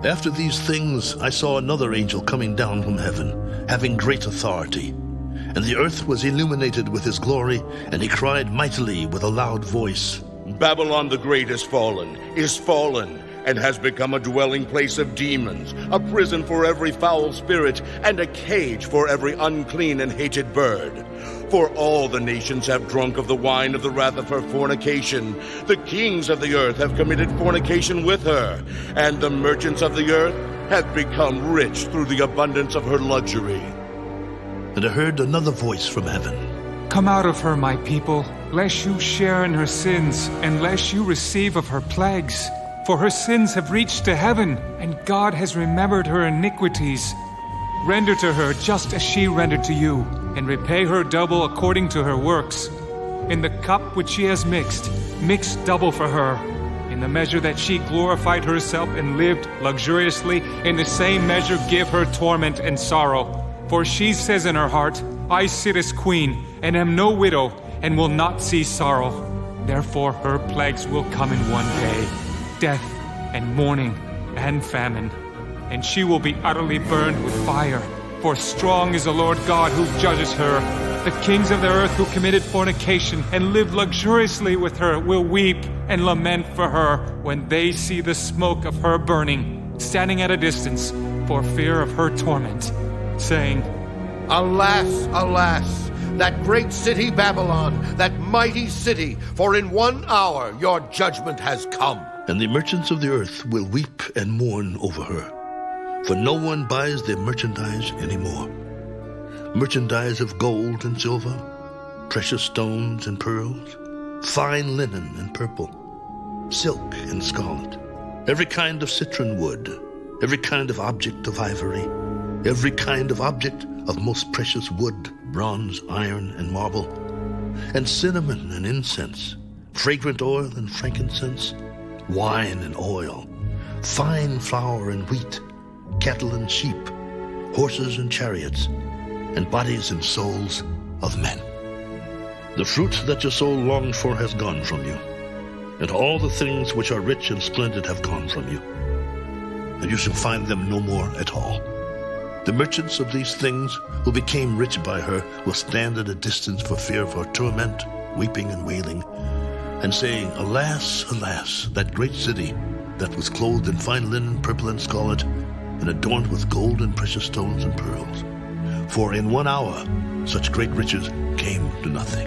After these things I saw another angel coming down from heaven, having great authority. And the earth was illuminated with his glory, and he cried mightily with a loud voice, Babylon the Great is fallen, and has become a dwelling place of demons, a prison for every foul spirit, and a cage for every unclean and hated bird. For all the nations have drunk of the wine of the wrath of her fornication. The kings of the earth have committed fornication with her, and the merchants of the earth have become rich through the abundance of her luxury. And I heard another voice from heaven. Come out of her, my people, lest you share in her sins, and lest you receive of her plagues. For her sins have reached to heaven, and God has remembered her iniquities. Render to her just as she rendered to you, and repay her double according to her works. In the cup which she has mixed, mix double for her. In the measure that she glorified herself and lived luxuriously, in the same measure give her torment and sorrow. For she says in her heart, I sit as queen, and am no widow, and will not see sorrow. Therefore her plagues will come in one day, death and mourning and famine. And she will be utterly burned with fire. For strong is the Lord God who judges her. The kings of the earth who committed fornication and lived luxuriously with her will weep and lament for her when they see the smoke of her burning, standing at a distance for fear of her torment, saying, Alas, alas, that great city Babylon, that mighty city, for in 1 hour your judgment has come. And the merchants of the earth will weep and mourn over her, for no one buys their merchandise anymore. Merchandise of gold and silver, precious stones and pearls, fine linen and purple, silk and scarlet, every kind of citron wood, every kind of object of ivory, every kind of object of most precious wood, bronze, iron, and marble, and cinnamon and incense, fragrant oil and frankincense, wine and oil, fine flour and wheat, cattle and sheep, horses and chariots, and bodies and souls of men. The fruit that your soul longed for has gone from you, and all the things which are rich and splendid have gone from you, and you shall find them no more at all. The merchants of these things who became rich by her will stand at a distance for fear of her torment, weeping and wailing, and saying, Alas, alas, that great city that was clothed in fine linen, purple and scarlet, and adorned with gold and precious stones and pearls. For in 1 hour such great riches came to nothing.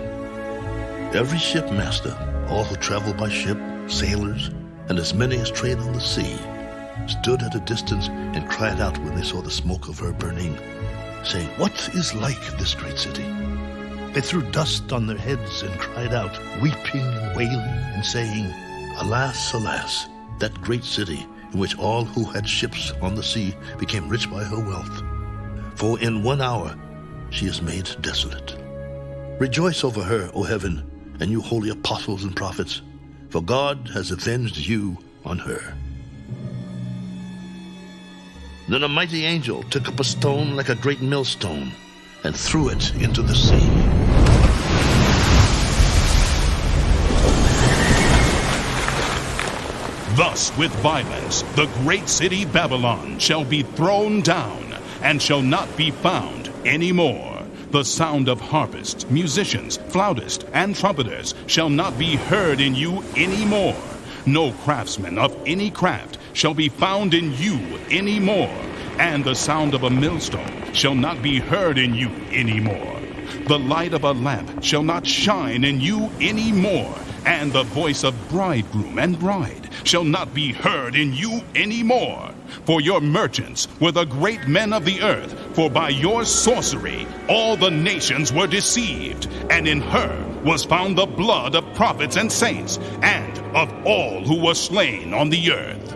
Every shipmaster, all who travel by ship, sailors, and as many as trade on the sea, stood at a distance and cried out when they saw the smoke of her burning, saying, What is like this great city? They threw dust on their heads and cried out, weeping and wailing, and saying, Alas, alas, that great city in which all who had ships on the sea became rich by her wealth. For in 1 hour she is made desolate. Rejoice over her, O heaven, and you holy apostles and prophets, for God has avenged you on her. Then a mighty angel took up a stone like a great millstone and threw it into the sea. Thus with violence the great city Babylon shall be thrown down, and shall not be found any more. The sound of harpists, musicians, flautists, and trumpeters shall not be heard in you any more. No craftsman of any craft shall be found in you any more, and the sound of a millstone shall not be heard in you any more. The light of a lamp shall not shine in you any more, and the voice of bridegroom and bride shall not be heard in you any more. For your merchants were the great men of the earth, for by your sorcery all the nations were deceived, and in her was found the blood of prophets and saints, and of all who were slain on the earth.